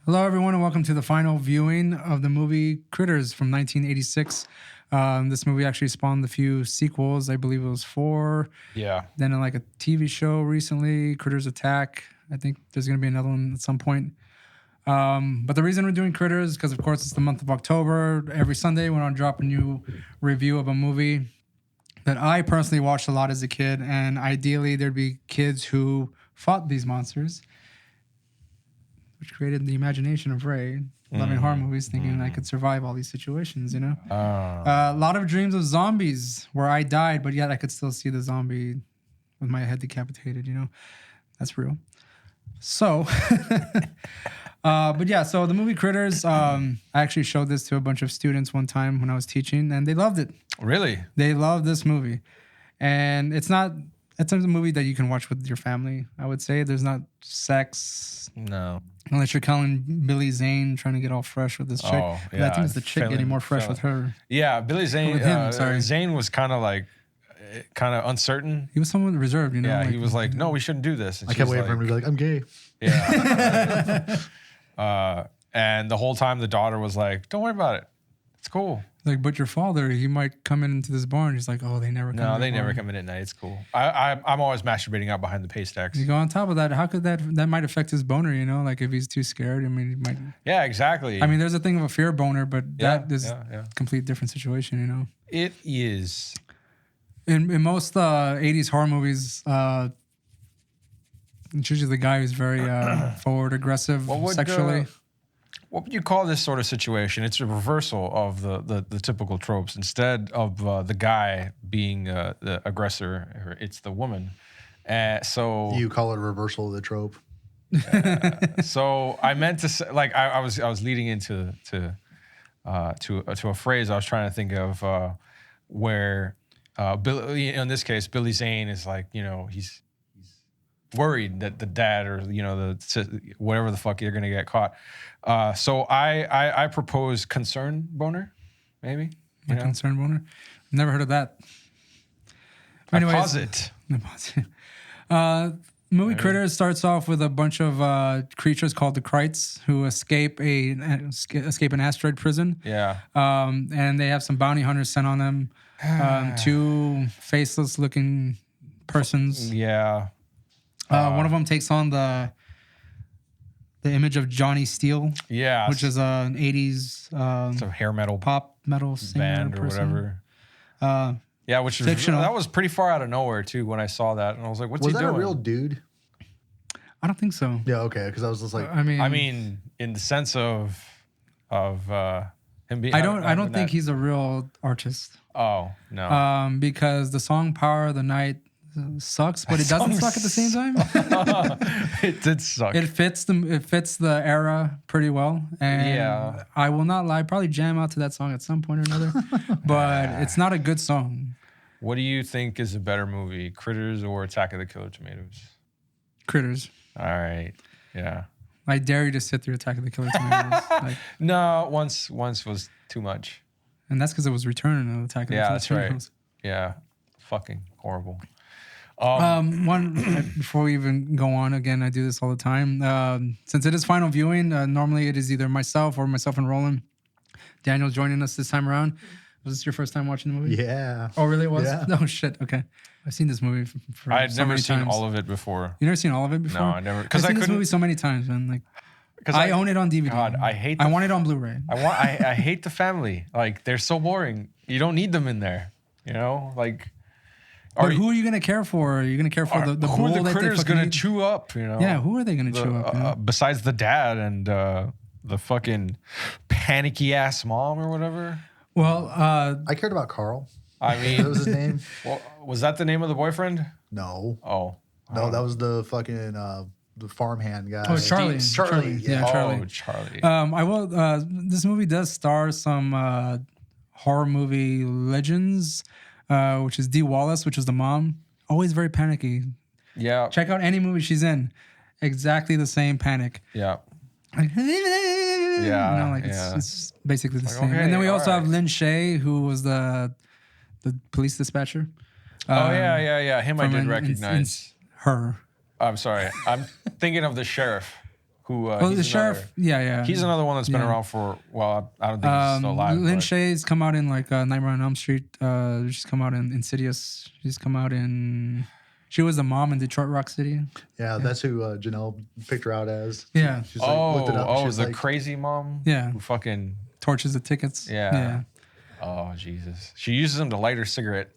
Hello, everyone, and welcome to the final viewing of the movie Critters from 1986. This movie actually spawned a few sequels. I believe it was 4. Yeah. Then like a TV show recently, Critters Attack. I think there's going to be another one at some point. But the reason we're doing Critters is because, of course, it's the month of October. Every Sunday, we're going to drop a new review of a movie that I personally watched a lot as a kid. And ideally, there'd be kids who fought these monsters, which created the imagination of Ray, loving horror movies, thinking I could survive all these situations, you know? A lot of dreams of zombies where I died, but yet I could still see the zombie with my head decapitated, you know? That's real. So, but yeah, so the movie Critters, I actually showed this to a bunch of students one time when I was teaching, and they loved it. Really? They loved this movie. And it's a movie that you can watch with your family, I would say. There's not sex. No. Unless you're calling Billy Zane trying to get all fresh with this chick. Oh, But I think it's the chick getting more fresh with her. Yeah, Billy Zane. With him, sorry. Zane was kind of uncertain. He was somewhat reserved, you know? Yeah, he was like, no, we shouldn't do this. And I kept waiting for him to be like, I'm gay. Yeah. And the whole time the daughter was like, don't worry about it. It's cool. Like, but your father, he might come into this barn. He's like, oh, they never come in. No, they never come in at night. It's cool. I'm always masturbating out behind the pay stacks. You go on top of that, how could that might affect his boner, you know? Like if he's too scared, I mean, he might. Yeah, exactly. I mean, there's a thing of a fear boner, but that is yeah. complete different situation, you know? It is. In most 80s horror movies, it's usually the guy who's very forward, aggressive sexually. What would you call this sort of situation? It's a reversal of the typical tropes. Instead of the guy being the aggressor, it's the woman. So You call it a reversal of the trope. So I meant to say, like I was leading into a phrase I was trying to think of where Billy, in this case, Billy Zane is like, you know, he's worried that the dad or, you know, the whatever the fuck you're gonna get caught. So I propose concern boner, maybe. Concern boner. Never heard of that. Anyways, I pause it. Movie Critters starts off with a bunch of creatures called the Krites who escape an asteroid prison. Yeah. And they have some bounty hunters sent on them. 2 faceless looking persons. Yeah. One of them takes on the image of Johnny Steele. Yeah. Which is an 80s it's a hair metal pop metal singer band or person. whatever. Yeah, which fictional. That was pretty far out of nowhere too when I saw that, and I was like, "What's he doing?" Was that a real dude? I don't think so. Yeah, okay, because I was just like, I mean, in the sense of him being. I don't think he's a real artist. Oh no. Because the song "Power of the Night" sucks, but it doesn't suck at the same time. It did suck. It fits the era pretty well, and yeah. I will not lie, probably jam out to that song at some point or another, but it's not a good song. What do you think is a better movie, Critters or Attack of the Killer Tomatoes? Critters. All right. Yeah. I dare you to sit through Attack of the Killer Tomatoes. No, once was too much. And that's because it was Return of Attack of the Killer Tomatoes. Yeah, that's right. Yeah. Fucking horrible. Before we even go on, again, I do this all the time. Since it is final viewing, normally it is either myself and Roland. Daniel joining us this time around. Was this your first time watching the movie? yeah. Oh, really? It was? Yeah. Oh, shit. Okay. I've seen this movie for I had so never many seen times. all of it before. You never seen all of it before? No, I never. I've seen this movie so many times, man. Like, I own it on DVD. God, I want it on Blu-ray. I hate the family. Like, they're so boring. You don't need them in there. You know, like. But who are you gonna care for? Are you gonna care for the who are bull the that critters they gonna chew up? You know. Yeah, who are they gonna chew up? You know? Besides the dad and the fucking panicky ass mom or whatever. Well, I cared about Carl. I mean, That was his name. Well, was that the name of the boyfriend? No. Oh. No, that was the fucking the farmhand guy. Oh, Charlie. Charlie. Yeah, Charlie. Oh, Charlie. I will. This movie does star some horror movie legends, which is Dee Wallace, which is the mom. Always very panicky. Yeah. Check out any movie she's in. Exactly the same panic. Yeah. Like, Yeah. You know, like it's basically the same. okay, And then we also all have Lynn Shay, who was the police dispatcher. Oh yeah. Him I did recognize. Her. I'm sorry. I'm thinking of the sheriff who Oh, he's the sheriff. Yeah. He's another one that's been Yeah. around for, well, I don't think he's still alive. Lynn but- Shay's come out in like Nightmare on Elm Street. She's come out in Insidious. She's come out in. She was the mom in Detroit Rock City. Yeah, that's who Janelle picked her out as. Yeah. She's like, looked it up. And she was the like, crazy mom? Yeah. Who fucking, Torches the tickets. yeah. Oh, Jesus. She uses them to light her cigarette.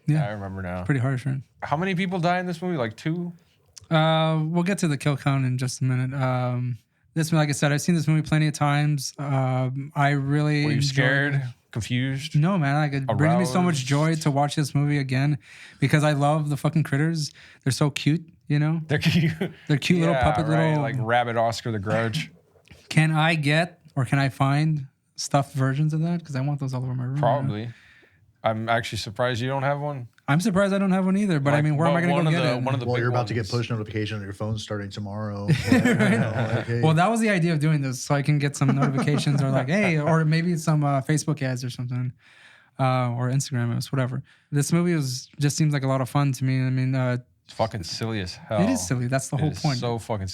Yeah. I remember now. Pretty harsh, right? How many people die in this movie? Like 2? We'll get to the kill count in just a minute. This one, like I said, I've seen this movie plenty of times. I really Were you enjoyed scared? it. Confused? No, man. Like, it brings me so much Aroused? joy to watch this movie again because I love the fucking critters. They're so cute, you know? They're cute. They're cute little puppet little. Like Rabbit Oscar the Grudge. Can I get or can I find stuffed versions of that? Because I want those all over my room. Probably. I'm actually surprised you don't have one. I'm surprised I don't have one either. But I Like, mean, where am I going to go get it? One of the well, big you're about to get ones. push notification on your phone starting tomorrow. Hey. Well, that was the idea of doing this, so I can get some notifications or like, hey, or maybe some Facebook ads or something, or Instagram ads, whatever. This movie just seems like a lot of fun to me. I mean, It's fucking silly as hell. it is silly. That's the It whole is point. so fucking.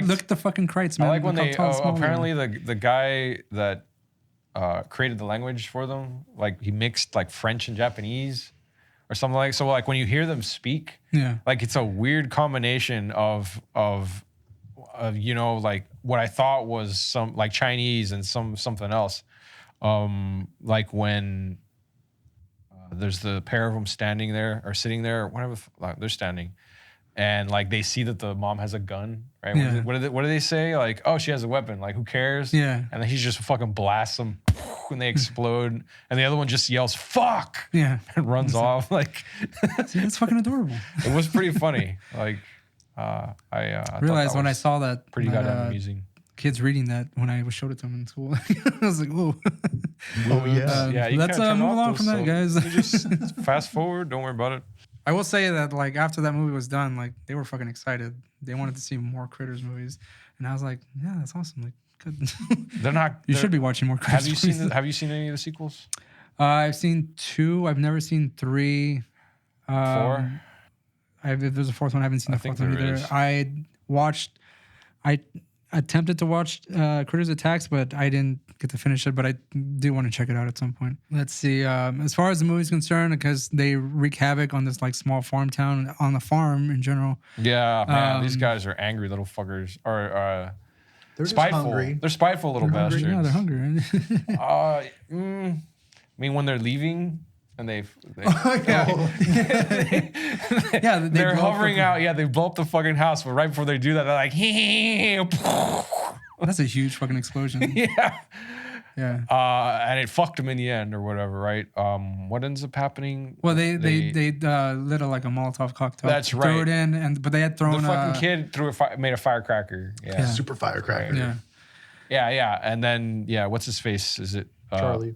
Look at the fucking Kreitz, man. I like when Look how they tall and small they are. apparently the guy that created the language for them, like he mixed like French and Japanese or something like. So like when you hear them speak, Yeah. like it's a weird combination of you know, like what I thought was some like Chinese and something else. Like when there's the pair of them standing there or sitting there or whatever, like they're standing, and like they see that the mom has a gun, right? Yeah. What do they say? Like, oh, she has a weapon. Like, who cares? Yeah. And then he just fucking blasts them, and they explode, and the other one just yells "fuck" Yeah. and runs off. Like, See, that's fucking adorable. it was pretty funny. Like, I thought Realized that when I was saw that pretty that, goddamn amusing. kids reading that when I showed it to them in school. I was like, "Whoa!" Oh yeah. Yeah, you let's can't turn move off along those, from that, so guys. you just fast forward. Don't worry about it. I will say that like after that movie was done, like they were fucking excited. They wanted to see more Critters movies, and I was like, "Yeah, that's awesome. Like, good. They're not. You they're- should be watching more Critters." Have you seen? movies. Have you seen any of the sequels? I've seen 2. I've never seen 3. 4. If there's a 4th one, I haven't seen I the think 4th one there either. is. I attempted to watch Critters Attacks, but I didn't get to finish it. But I do want to check it out at some point. Let's see. As far as the movie's concerned, because they wreak havoc on this like small farm town, on the farm in general. Yeah, man, these Um, guys are angry little fuckers. Or They're just spiteful. hungry. They're spiteful little They're hungry. bastards. Yeah, they're hungry. Right? I mean, when they're leaving and they Yeah, they they're blow up hovering the- out. Yeah, they blow up the fucking house. But right before they do that, they're like, That's a huge fucking explosion. yeah. Yeah. And it fucked them in the end or whatever, right? What ends up happening? Well, they lit like a Molotov cocktail. That's Threw right. it in, but they had The thrown fucking kid made a firecracker. Yeah. Super firecracker. Yeah. Yeah. And then, what's his face? Is it Charlie.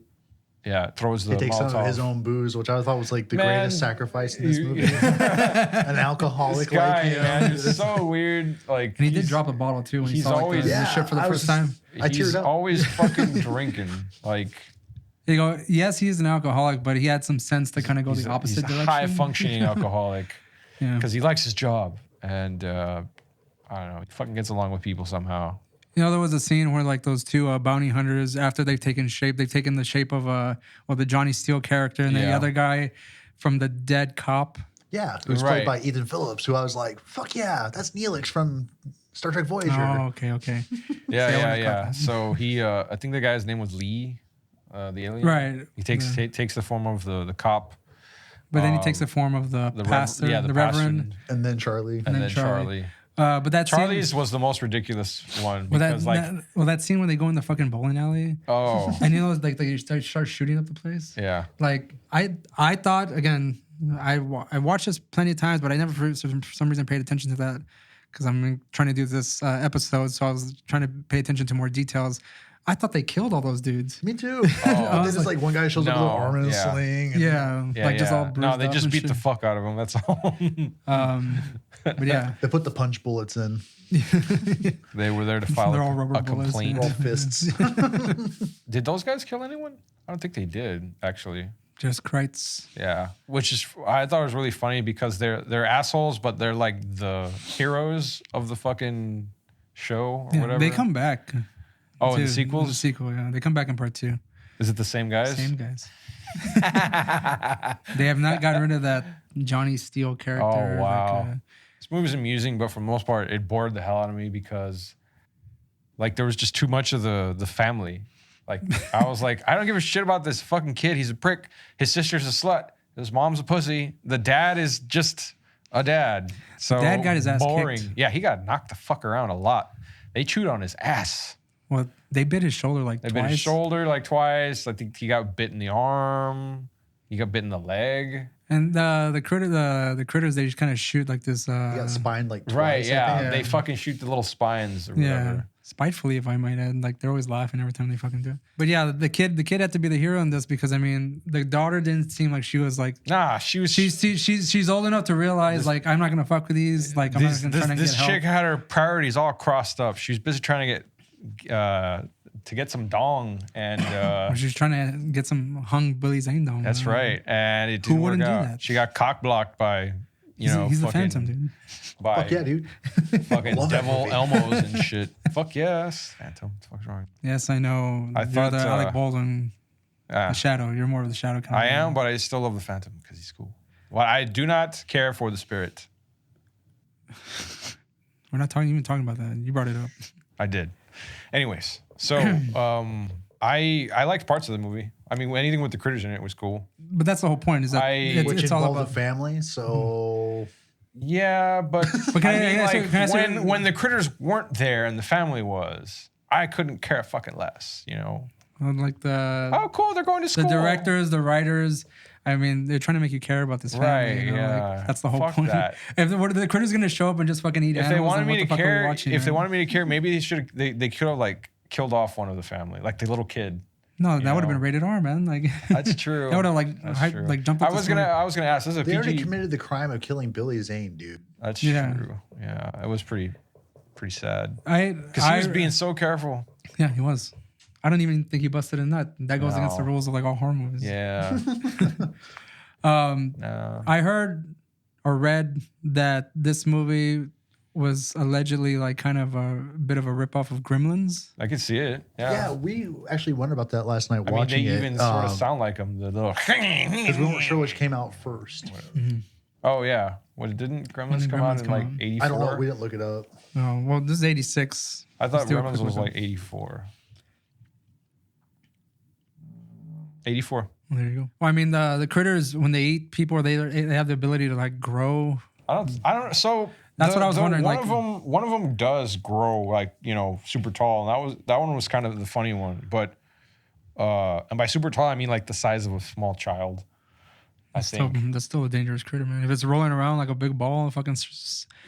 Yeah, throws the He takes some Molotov. of his own booze, which I thought was like the Man, greatest sacrifice in this you- movie. An alcoholic This guy, like him. man, is so weird. Like, And he did he's- drop a bottle too when he he's saw like, always- the Yeah, ship for the I first was- time. I he's teared up. always fucking drinking. Like, You go, yes, he is an alcoholic, but he had some sense to kind of go he's the a opposite direction. high functioning alcoholic Yeah. because he likes his job and I don't know, he fucking gets along with people somehow. You know, there was a scene where like those two bounty hunters, after they've taken the shape of the Johnny Steele character, and then the Yeah. other guy from the dead cop. Yeah, it was Right. played by Ethan Phillips, who I was like, fuck yeah, that's Neelix from Star Trek Voyager. Oh, okay. Yeah, See, I wouldn't have caught that. So he, I think the guy's name was Lee, the alien. Right. He takes Yeah. takes the form of the cop, But then he takes the form of the pastor, the reverend, And then Charlie. and then then Charlie. Charlie. But that Charlie's scene, was the most ridiculous one well, because that scene when they go in the fucking bowling alley, oh and you know, like they start shooting up the place. yeah. Like I thought again, I watched this plenty of times, but I never for some reason paid attention to that because I'm trying to do this episode, so I was trying to pay attention to more details. I thought they killed all those dudes. Me too. And then it's like one guy shows up with No, an arm and a yeah. sling. And Yeah, like just all bruised no, they up just and beat the shit. fuck out of him. That's all. But yeah, They put the punch bullets in. They were there to file They're all rubber a bullets, complaint. yeah. All fists. Did those guys kill anyone? I don't think they did, actually. just Kreitz. Yeah, which is I thought it was really funny because they're assholes, but they're like the heroes of the fucking show or Yeah, whatever. they come back. Oh, in the too. sequels? The sequel, yeah. They come back in part 2. Is it the same guys? Same guys. They have not gotten rid of that Johnny Steele character. Oh, wow. Like, This movie's amusing, but for the most part, it bored the hell out of me because, like, there was just too much of the family. Like, I was like, I don't give a shit about this fucking kid. He's a prick. His sister's a slut. His mom's a pussy. The dad is just a dad. So dad got his ass boring. kicked. Yeah, he got knocked the fuck around a lot. They chewed on his ass. well, they bit his shoulder like They twice. bit his shoulder like twice. I think he got bit in the arm. He got bit in the leg. And the critters, they just kind of shoot like this. He got spined like twice. Right, I yeah. think. They fucking shoot the little spines or Yeah, whatever. spitefully, if I might add. Like they're always laughing every time they fucking do it. But yeah, the kid had to be the hero in this because I mean, the daughter didn't seem like she was like. Nah, she was. She's old enough to realize like I'm not gonna fuck with these. Like I'm not gonna try to this get help. chick had her priorities all crossed up. She was busy trying to get some dong, and She's trying to get some hung Billy Zane down. that's right. And it Who didn't work wouldn't do out. that? She got cock blocked by He's the Phantom, dude. By Fuck yeah, dude. fucking Love that devil movie. Elmos and shit. Fuck yes, Phantom. What the fuck's wrong? Yes, I know. I You're thought, the Alec Baldwin, Yeah, the Shadow. You're more of the Shadow kind I of. am, but I still love the Phantom because he's cool. Well, I do not care for the Spirit. We're not even talking about that. You brought it up. I did. Anyways, so I liked parts of the movie. I mean, anything with the critters in it was cool. But that's the whole point. Is that Which it's all involved about the family. So Yeah, but But can I I- mean, can I say- like can I say- when the critters weren't there and the family was, I couldn't care fucking less. You know? like the Oh, cool. They're going to the school. directors, the writers. I mean, they're trying to make you care about this family. Right, You know? yeah. Like, that's the whole Fuck point. that. If the critters gonna show up and just fucking eat If animals, they wanted then me what to the fuck are we care, watching, if they man? wanted me to care, maybe they should. They could have like killed off one of the family, like the little kid. No, that would have know. been rated R, man. Like That's true. that would have like That's true. like jumped. I up the was gonna ask. This is a they already PG. committed the crime of killing Billy Zane, dude. That's Yeah. true. Yeah, it was pretty sad I because he was being so careful. Yeah, he was. I don't even think he busted a nut. That goes against the No. rules of like all horror movies. Yeah. No. I heard or read that this movie was allegedly like kind of a bit of a ripoff of Gremlins. I could see it. Yeah. Yeah, we actually wondered about that last night I mean, watching they it. even sort of sound like him. The little. because we weren't sure which came out first. Oh yeah. What didn't Gremlins did come out Gremlins in come like out? '84? I don't know. We didn't look it up. Oh, well, this is 86. I thought Let's do a Gremlins quick was look like up. 84. 84. There you go. Well, I mean, the critters, when they eat people, they have the ability to like grow. I don't. So That's what I was wondering, One like- of them does grow like super tall, and that one was kind of the funny one. But and by super tall, I mean like the size of a small child. I think That's still a dangerous critter, man. If it's rolling around like a big ball, fucking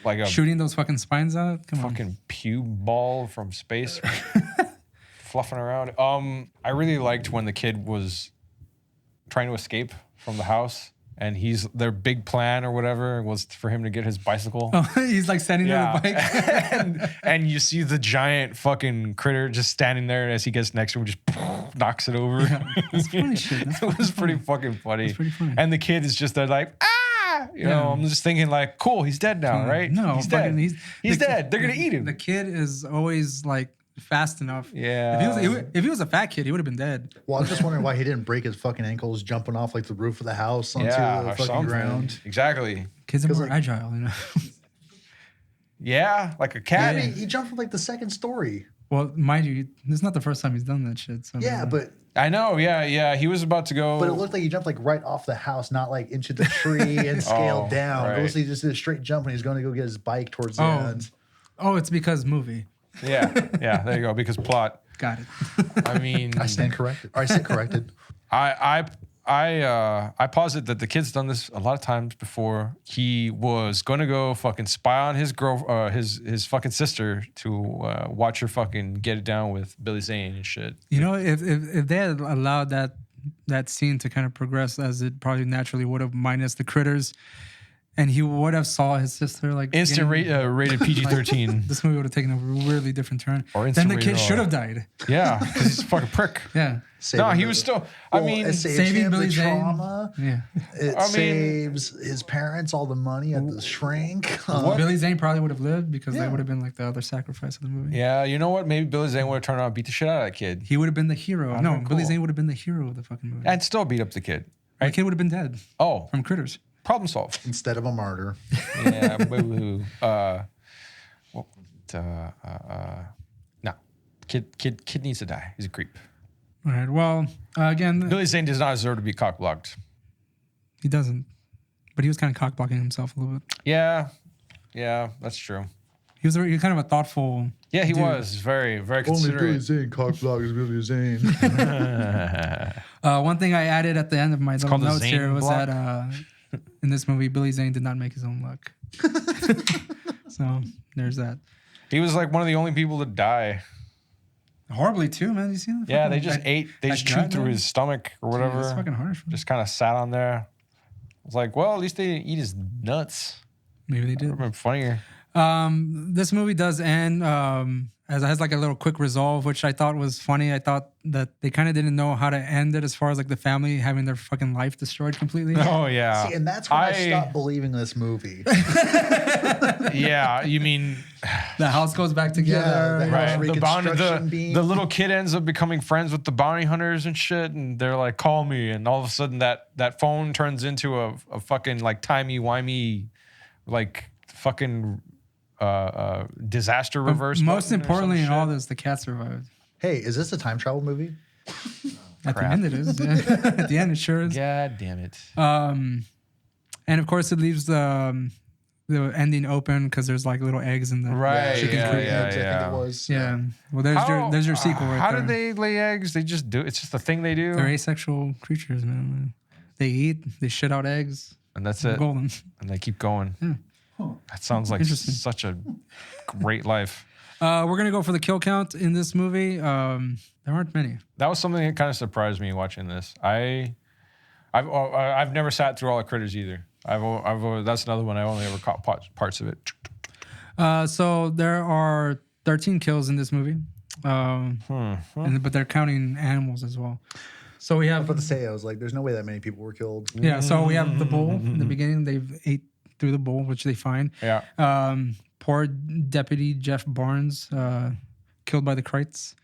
like a shooting those fucking spines out, come on. fucking pube ball from space, fluffing around. I really liked when the kid was trying to escape from the house, and their big plan or whatever was for him to get his bicycle. Oh, he's like standing there on the bike. and you see the giant fucking critter just standing there, and as he gets next to him, just knocks it over. That's funny shit. That's It was pretty fucking funny. That's pretty funny. And the kid is just there like, ah! You know, I'm just thinking like, cool, he's dead now, right? No, he's fucking- dead. He's dead. They're gonna eat him. The kid is always like fast enough. Yeah. If he was a fat kid, he would have been dead. Well, I'm just wondering why he didn't break his fucking ankles jumping off like the roof of the house onto Yeah, the or fucking something. ground. Exactly. Kids are 'Cause, more like- agile, you know. Yeah, like a cat. And he jumped from like the second story. Well, mind you, this is not the first time he's done that shit. So Yeah, but I know. Yeah. He was about to go. it looked like he jumped like right off the house, not like into the tree and scaled down. right. It was like he just did a straight jump and he's going to go get his bike towards the end. Oh, it's because movie. Yeah. There you go. Because plot. Got it. I mean, I stand corrected. Or I stand corrected. I posit that the kid's done this a lot of times before. He was gonna go fucking spy on his his fucking sister to watch her fucking get it down with Billy Zane and shit. You know, if they had allowed that scene to kind of progress as it probably naturally would have, minus the critters, and he would have saw his sister like Instant getting- rated PG-13. this movie would have taken a really different turn. Or then the instant kid rated should R. have died. Yeah, because he's a fucking prick. Yeah. No, he was still. I Well, mean, it saves saving him Billy the Zane. trauma. Yeah. It I mean- saves his parents all the money at the shrink. Billy Zane probably would have lived because Yeah. they would have been like the other sacrifice of the movie. yeah, you know what? Maybe Billy Zane would have turned around and beat the shit out of that kid. He would have been the hero. No, been Billy cool. Zane would have been the hero of the fucking movie. And still beat up the kid. The kid would have been dead Oh, from Critters. problem solved. Instead of a martyr. Yeah, boo-hoo. No, kid needs to die. He's a creep. All right. Well, again, Billy Zane does not deserve to be cock-blocked. he doesn't. But he was kind of cock blocking himself a little bit. Yeah, that's true. He was kind of a thoughtful. Yeah, he dude. was very, very considerate. Zane, cock block is Billy Zane. One thing I added at the end of my little called the notes Zane here was block. that in this movie, Billy Zane did not make his own luck. So there's that. He was like one of the only people to die. Horribly too, man. You see that? Yeah, they Fucking- just ate. They that just gut, chewed through man. his stomach or whatever. It's fucking harsh. Man. Just kind of sat on there. It's like, well, at least they didn't eat his nuts. Maybe they It would did. have been funnier. This movie does end as it has like a little quick resolve, which I thought was funny. I thought that they kind of didn't know how to end it as far as like the family having their fucking life destroyed completely. Oh yeah. See, and that's when I stopped believing this movie. Yeah, you mean The house goes back together. the house right? reconstruction beam. The little kid ends up becoming friends with the bounty hunters and shit, and they're like, "Call me," and all of a sudden that phone turns into a fucking like timey-wimey, like fucking disaster reverse. Most button or some importantly, in all shit. this, the cat survived. Hey, is this a time travel movie? At Crap. the end, it is. Yeah. At the end, it sure is. God damn it. And of course, it leaves the ending open because there's like little eggs in the Right, chicken yeah, coop. yeah. I think it was. Yeah. Well, there's your sequel right How there. do they lay eggs? They just do. It's just a thing they do, They're asexual creatures, man. They eat, they shit out eggs. and that's They're it. golden. And they keep going. Yeah. That sounds like Interesting. such a great life. We're gonna go for the kill count in this movie. There aren't many. That was something that kind of surprised me watching this. I've never sat through all the critters either. That's another one I only ever caught parts of it. So there are 13 kills in this movie, but they're counting animals as well. So we I have was about to say, I was like, there's no way that many people were killed. yeah. So we have the bull in the beginning. They've ate through the bull, which they find. Yeah. Poor Deputy Jeff Barnes, killed by the Krites.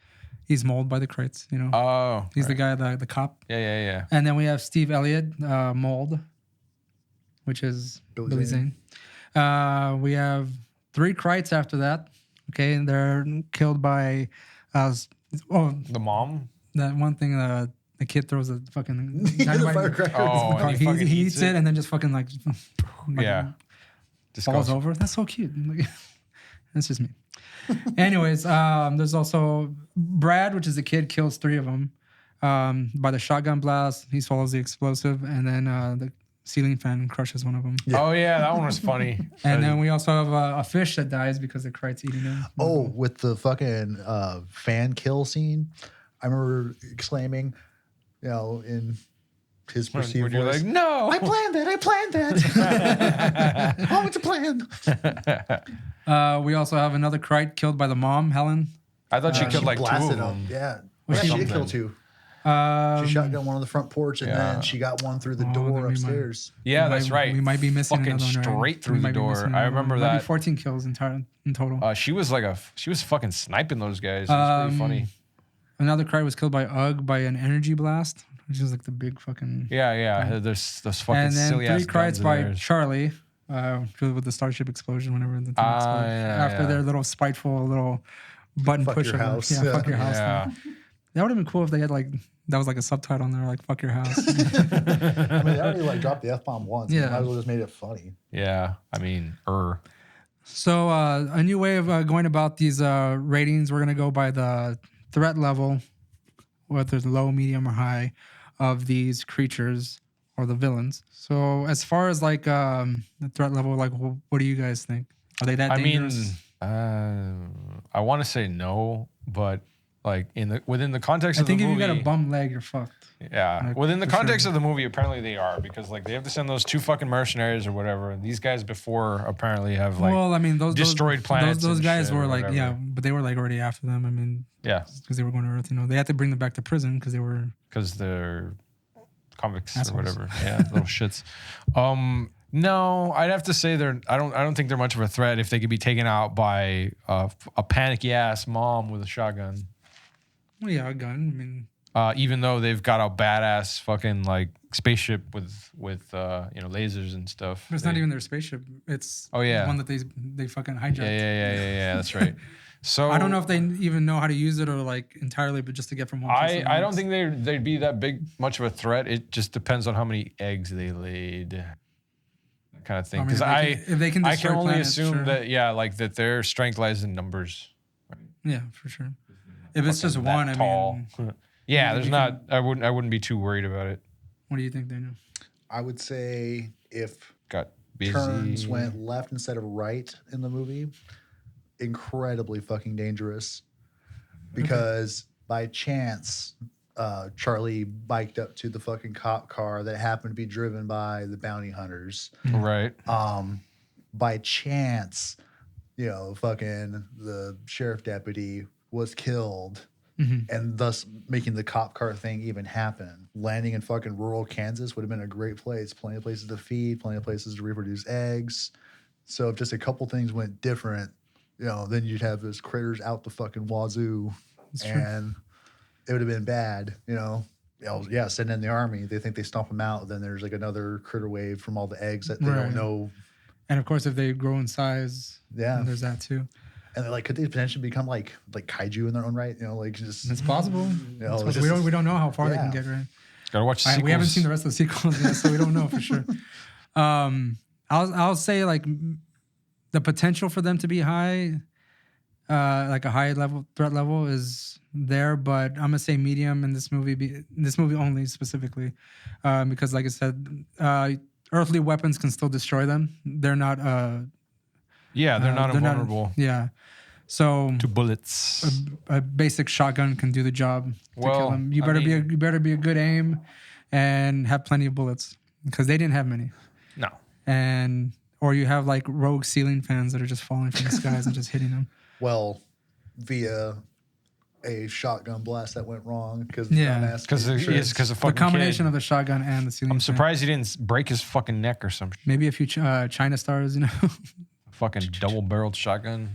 He's mauled by the Krites. You know, Oh. he's the guy, the cop. Yeah. And then we have Steve Elliott, mauled, which is Billy Billy Zane. Zane. We have 3 Krites after that. Okay, and they're killed by, The mom. that one thing. The kid throws a fucking The dynamite. firecracker. Oh, and he fucking he eats it and then just fucking like Yeah. Just falls goes- over. That's so cute. That's just me. Anyways, there's also Brad, which is the kid, kills 3 of them by the shotgun blast. He swallows the explosive, and then the ceiling fan crushes one of them. Oh yeah, that one was funny. And then we also have a fish that dies because the Krite's eating him. Oh, with the fucking fan kill scene, I remember exclaiming, in his perceived when you're voice, like, no. I planned that. Oh, it's a plan. We also have another Krite killed by the mom, Helen. I thought she killed like 2 of blasted them. Yeah. Well, Yeah, she- she did kill 2. She shotgun one on the front porch, and Yeah. then she got one through the Oh, then door we might- upstairs. Yeah, We that's might- right. We might be missing fucking another one. Right? straight We through the might be door. missing I another one. remember Might be that. 14 kills in total. She was fucking sniping those guys. It was pretty funny. Another Krite was killed by Ugg by an energy blast, which is like the big fucking. Yeah. There's those fucking And then silly 3 ass guns Krites in by there. Charlie, with the Starship explosion whenever the thing Ah, exploded. yeah, After yeah. their little spiteful little button Fuck push your of it. house. Yeah, Yeah. fuck your house. Yeah. thing. That would have been cool if they had that was like a subtitle on there, like "fuck your house." I mean, they already dropped the F-bomb once. Yeah. Yeah. Might as well just made it funny. Yeah. I mean, So a new way of going about these ratings, we're gonna go by the threat level, whether it's low, medium, or high, of these creatures or the villains. So as far as the threat level, what do you guys think? Are they that I mean, dangerous? I want to say no, but like within the context I of the think if movie. you got a bum leg, you're fucked. Yeah, Like, within the for context sure. of the movie, apparently they are, because like they have to send those 2 fucking mercenaries or whatever. And these guys before apparently have like Well, I mean, those destroyed planets. Those and guys shit were or like, whatever. yeah, but they were like already after them. I mean, Yeah, because they were going to Earth. You know, they had to bring them back to prison because they were. because they're convicts Assholes. or whatever. Yeah, little shits. No, I'd have to say I don't think they're much of a threat if they could be taken out by a panicky ass mom with a shotgun. Well, yeah, a gun. I mean, Even though they've got a badass fucking like spaceship with lasers and stuff. but it's not even their spaceship. It's Oh, yeah. one that they fucking hijacked. Yeah. That's right. So I don't know if they even know how to use it or like entirely, but just to get from one place to the I don't next. think they'd be that much of a threat. It just depends on how many eggs they laid, that kind of thing. I mean, Because if they can I destroy can only planets, assume sure. that their strength lies in numbers. Yeah, for sure. If it's just That one, I tall. mean, Yeah, you there's can- not. I wouldn't be too worried about it. what do you think, Daniel? I would say if Got busy. turns went left instead of right in the movie, incredibly fucking dangerous. Because by chance, Charlie biked up to the fucking cop car that happened to be driven by the bounty hunters. Right. By chance, fucking the sheriff deputy was killed. And thus making the cop car thing even happen. Landing in fucking rural Kansas would have been a great place. Plenty of places to feed, plenty of places to reproduce eggs. So if just a couple things went different, then you'd have those critters out the fucking wazoo. And it would have been bad, sending in the army. They think they stomp them out. Then there's like another critter wave from all the eggs that they Right. don't know. And of course, if they grow in size, Yeah. there's that too. And they're like, could they potentially become like kaiju in their own right? Just It's possible. it's we just- don't know how far they can yeah. get, right? Gotta watch the sequels. We haven't seen the rest of the sequels yet, so we don't know for sure. I'll say like the potential for them to be high, like a high level threat level is there, but I'm gonna say medium in this movie. This movie only specifically, because like I said, earthly weapons can still destroy them. They're not. They're not invulnerable Yeah. So to bullets. a basic shotgun can do the job to Well, kill them. You better be a good aim and have plenty of bullets because they didn't have many. No. Or you have like rogue ceiling fans that are just falling from the skies and just hitting them. Well, via a shotgun blast that went wrong because Yeah. Because of The fucking combination kid. of the shotgun and the ceiling. I'm fan. surprised he didn't break his fucking neck or some Maybe a few China stars, fucking double-barreled shotgun.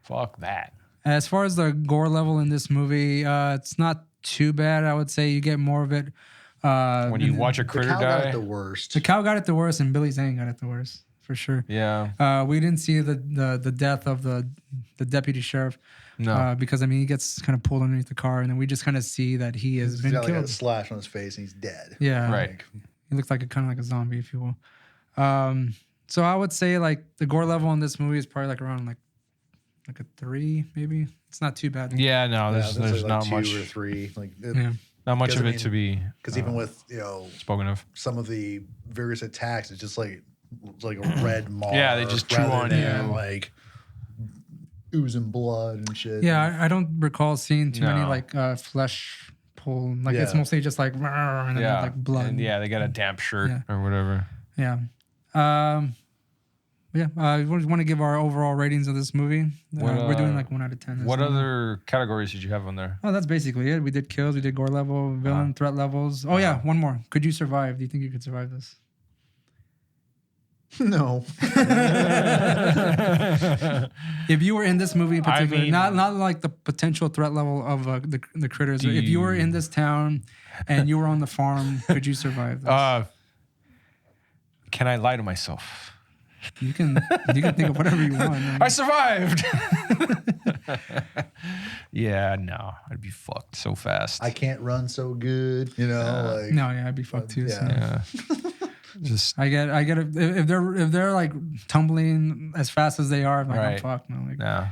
Fuck that. As far as the gore level in this movie, it's not too bad. I would say you get more of it. When you watch a the critter cow got die. it the worst. The cow got it the worst, and Billy Zane got it the worst for sure. Yeah. We didn't see the death of the deputy sheriff. No. Because he gets kind of pulled underneath the car, and then we just kind of see that he has He's been got like killed. a slash on his face and he's dead. Yeah, Right. He looks like kind of like a zombie, if you will. So I would say like the gore level in this movie is probably like around like a 3, maybe. It's not too bad. Yeah, no, there's like not 2 much or 3. Yeah. not much Because, of I it mean, to be Because even with spoken of. some of the various attacks, it's just like a red maw. Yeah, they just chew rather on than, you. like oozing blood and shit. Yeah, I don't recall seeing too many No. like flesh pull. Like it's Yeah. mostly just like "Rawr," and then Yeah. like blood. And yeah, they got a damp shirt Yeah. or whatever. Yeah. We want to give our overall ratings of this movie. We're doing like 1 out of 10. What other categories did you have on there? Oh, that's basically it. We did kills, we did gore level, villain, threat levels. Oh yeah, one more. Could you survive? Do you think you could survive this? No. If you were in this movie in particular, mean- not like the potential threat level of the critters. If you were in this town and you were on the farm, could you survive this? Can I lie to myself? You can think of whatever you want. I survived. Yeah, no, I'd be fucked so fast. I can't run so good, like No, yeah, I'd be fucked too. So. yeah. Just I get it. If they're like tumbling as fast as they are, I'm like, I'm Right. fucked. No, like, no.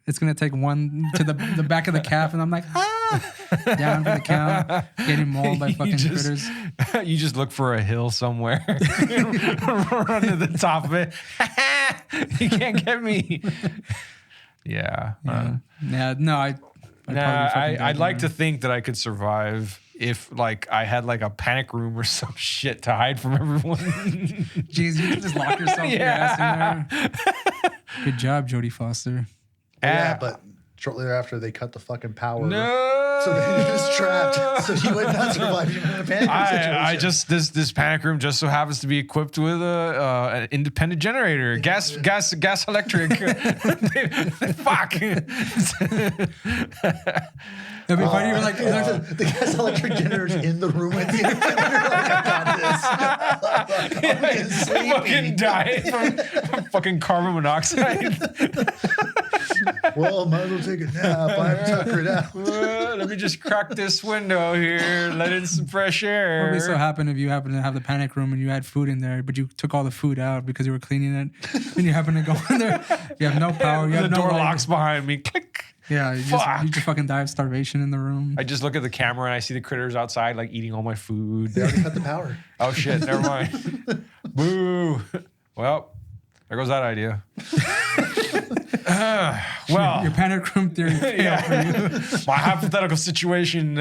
it's gonna take one to the back of the calf, and I'm like, down for the count, getting mauled by fucking critters. You just look for a hill somewhere, run to the top of it. You can't get me. Yeah. No, I'd I'd like to think that I could survive if like I had like a panic room or some shit to hide from everyone. Jeez, you can just lock yourself your ass in there. Good job, Jodie Foster. Yeah, but shortly thereafter they cut the fucking power. No. So then you're just trapped. So you would not survive even in a panic situation. I just this panic room just so happens to be equipped with an independent generator, gas electric. Fuck. That'd be funny. You're like, the gas electric generator's in the room with you. You're like, I got this. I'm fucking dying from fucking carbon monoxide. Well, might as well take a nap. I have to tucker it out. Let me just crack this window here, let in some fresh air. what would be so happen if you happen to have the panic room and you had food in there, but you took all the food out because you were cleaning it, and you happen to go in there, you have no power, you the have no door light. locks behind me. Click. Yeah, you just fucking die of starvation in the room. I just look at the camera and I see the critters outside, like eating all my food. They already cut the power. Oh shit! Never mind. Boo. Well, there goes that idea. Well, your panic room theory failed for you. My hypothetical situation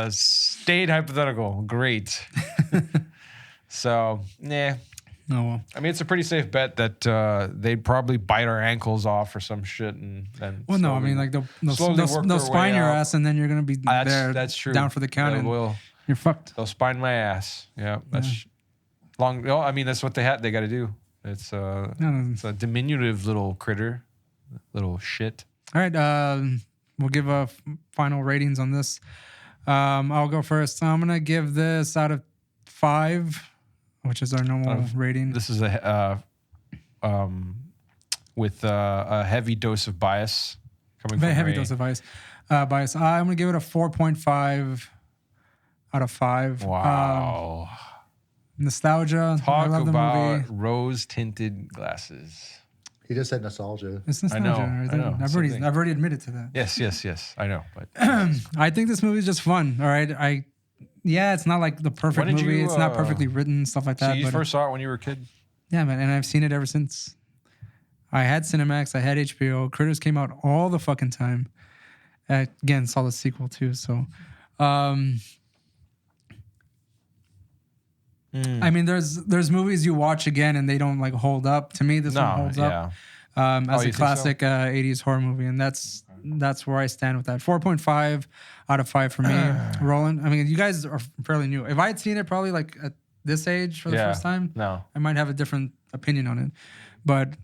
stayed hypothetical. Great. So, nah. Oh well. I mean, it's a pretty safe bet that they'd probably bite our ankles off or some shit, and then. Well, no, I mean, like they'll slowly work their spine way your out. ass, and then you're gonna be there. That's true. Down for the count, They and will. you're fucked. They'll spine my ass. Yeah, that's long. No, I mean that's what they got to do. It's it's a diminutive little critter, little shit. All right, we'll give final ratings on this. I'll go first. I'm gonna give this out of 5, which is our normal rating. This is with a heavy dose of bias coming Very from heavy Ray. dose of bias. I'm gonna give it a 4.5 out of 5. Wow. Nostalgia. I Talk love the about movie. rose-tinted glasses. He just said nostalgia. It's nostalgia. I know. I've Same thing. already admitted to that. Yes. I know, but I think this movie is just fun. All right. It's not like the perfect When did movie. you, It's not perfectly written, stuff like so that. you But first saw it when you were a kid? yeah, man, and I've seen it ever since. I had Cinemax, I had HBO. Critters came out all the fucking time. Again, saw the sequel too. So, I mean, there's movies you watch again and they don't like hold up. To me, this one holds up as you a think classic 80s horror movie, and that's where I stand with that. 4.5 out of 5 for me. Roland, I mean, you guys are fairly new. If I had seen it probably like at this age for the first time, I might have a different opinion on it. But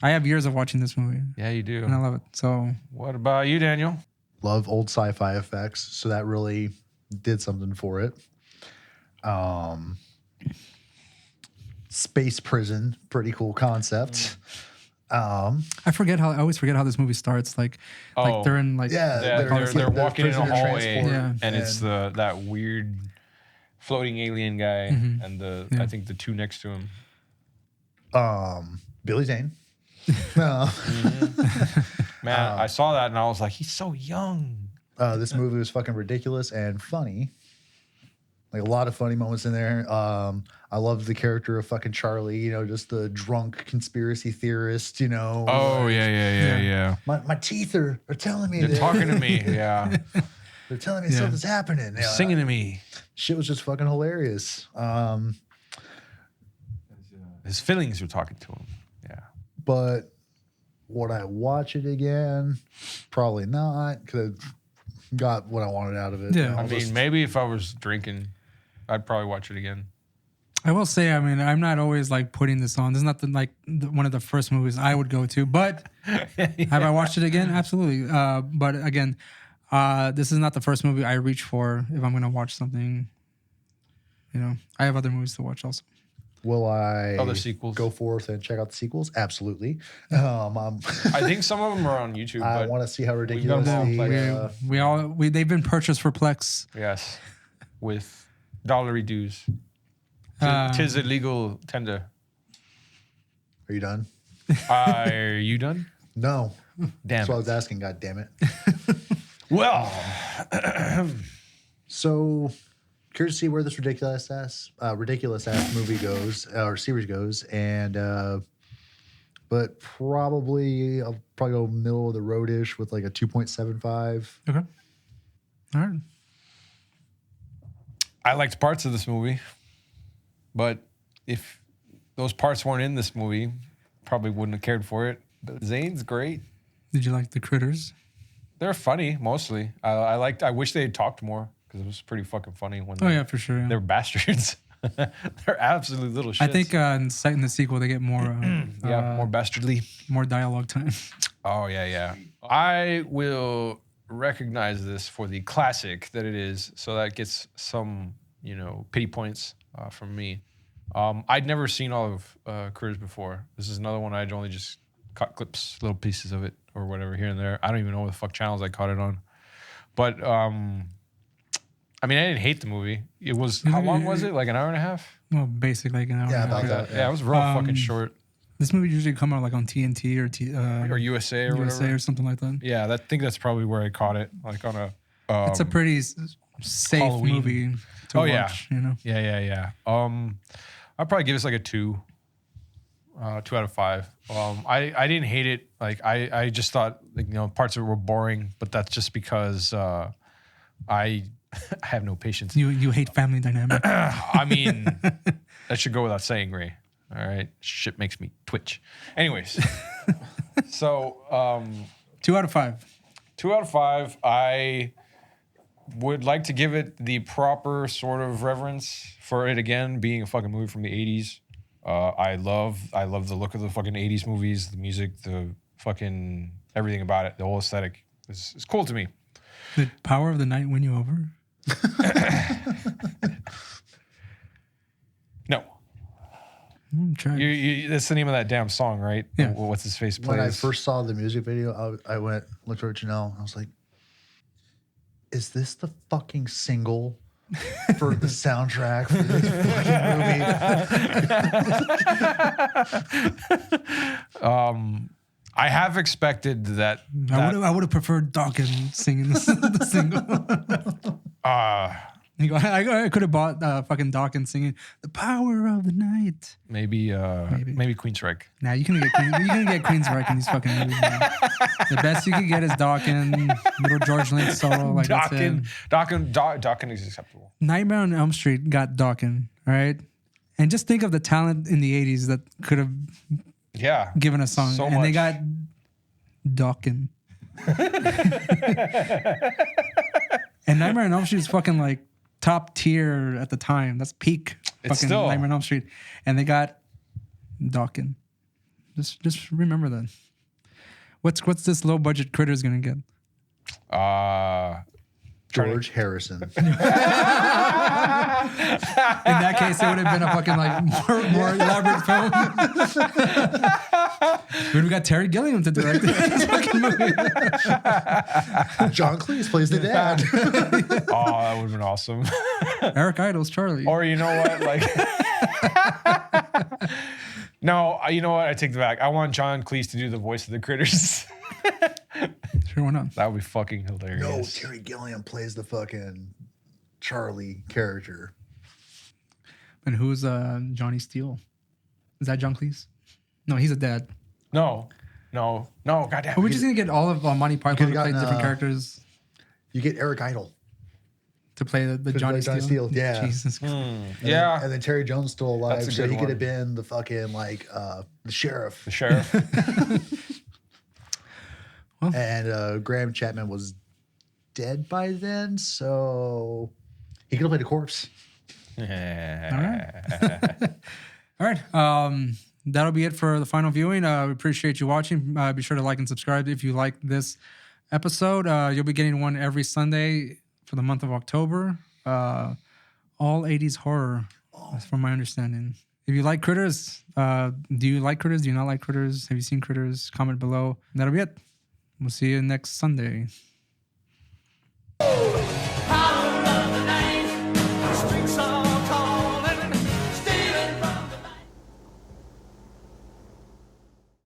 I have years of watching this movie. Yeah, you do. And I love it. So, What about you, Daniel? Love old sci-fi effects, so that really did something for it. Space prison, pretty cool concept. I always forget how this movie starts. Like they're in like they're walking in a prisoner hallway, transport, and it's that weird floating alien guy, and I think the two next to him. Billy Zane. Man, I saw that and I was like, he's so young. This movie was fucking ridiculous and funny. Like a lot of funny moments in there. I loved the character of fucking Charlie, just the drunk conspiracy theorist, Oh, yeah. My teeth are telling me They're talking to me, yeah. They're telling me something's happening. They're singing to me. Shit was just fucking hilarious. His feelings were talking to him, yeah. But would I watch it again? Probably not, because I got what I wanted out of it. Yeah. I mean, maybe if I was drinking, I'd probably watch it again. I will say, I mean, I'm not always like putting this on. This is not one of the first movies I would go to, but have I watched it again? Absolutely. But again, this is not the first movie I reach for if I'm going to watch something. I have other movies to watch also. Will I Other sequels. go forth and check out the sequels? Absolutely. I think some of them are on YouTube. I But want to see how got them ridiculous all They've been purchased for Plex. yes, with dollary dues. Tis a legal tender. Are you done? Are you done? No. Damn That's what I it. was asking, God damn it. Well, So curious to see where this ridiculous ass movie goes or series goes, and but probably I'll probably go middle of the road-ish with like a 2.75. Okay. All right. I liked parts of this movie, but if those parts weren't in this movie, probably wouldn't have cared for it. But Zane's great. Did you like the critters? They're funny mostly. I wish they had talked more because it was pretty fucking funny when Oh yeah, for sure. Yeah. they're bastards. They're absolute little shits. I think in the sequel they get more more bastardly. more dialogue time. Oh yeah. I will recognize this for the classic that it is, so that gets some pity points from me. I'd never seen all of Critters before. This is another one I'd only just caught clips, little pieces of it or whatever here and there. I don't even know what the fuck channels I caught it on. But I didn't hate the movie. It was, how long was it? Like an hour and a half? Well, basically like an hour. Yeah, and a half. about that. Yeah, it was real fucking short. This movie usually come out like on TNT or Or USA or USA whatever. or something like that. Yeah, I think that's probably where I caught it. Like on a. It's a pretty safe Halloween. movie to watch. Yeah. I'd probably give this like a 2. 2 out of 5. I didn't hate it. Like I just thought parts of it were boring, but that's just because I have no patience. You hate family dynamic. That should go without saying, Ray. All right, shit makes me twitch. Anyways, so 2 out of 5. 2 out of 5. I would like to give it the proper sort of reverence for it again being a fucking movie from the 80s. I love the look of the fucking 80s movies, the music, the fucking everything about it. The whole aesthetic is cool to me. The power of the night win you over? No. Try. That's the name of that damn song, right? Yeah. What's his face plays? When I first saw the music video, I looked over at Janelle, and I was like, is this the fucking single for the soundtrack for this fucking movie? I have expected that. I would have preferred Dawkins singing the single. I could have bought fucking Dawkins singing "The Power of the Night." Maybe Queensryche. Nah, you can get Queensryche in these fucking movies. Man. The best you could get is Dawkins, little George Lynch solo. Like Dawkins is acceptable. Nightmare on Elm Street got Dawkins, all right? And just think of the talent in the 80s that could have given a song. So and much. they got Dawkins. And Nightmare on Elm Street is fucking like top tier at the time. That's peak fucking Nightmare on Elm Street. And they got Dawkins. Just remember that. What's this low budget Critters gonna get? George Harrison. In that case, it would have been a fucking like more elaborate film. We got Terry Gilliam to direct this fucking movie. John Cleese plays the dad. Oh, that would have been awesome. Eric Idle's Charlie. Or you know what, like. No, you know what? I take it back. I want John Cleese to do the voice of the Critters. Sure, why not? That would be fucking hilarious. No, Terry Gilliam plays the fucking Charlie character. And who's Johnny Steele? Is that John Cleese? No, he's a dad. No. Goddamn. But we're just gonna get all of Monty Python to play different characters You get Eric Idle. to play the Johnny Steele. Yeah. Jesus. Yeah. And then Terry Jones still alive, That's a so good he could one. have been the fucking the sheriff. The sheriff. And Graham Chapman was dead by then, so he could have played a corpse. All right. That'll be it for the final viewing. We appreciate you watching. Be sure to like and subscribe if you like this episode. You'll be getting one every Sunday for the month of October. All 80s horror, that's from my understanding. If you like Critters, do you like Critters? Do you not like Critters? Have you seen Critters? Comment below. That'll be it. We'll see you next Sunday.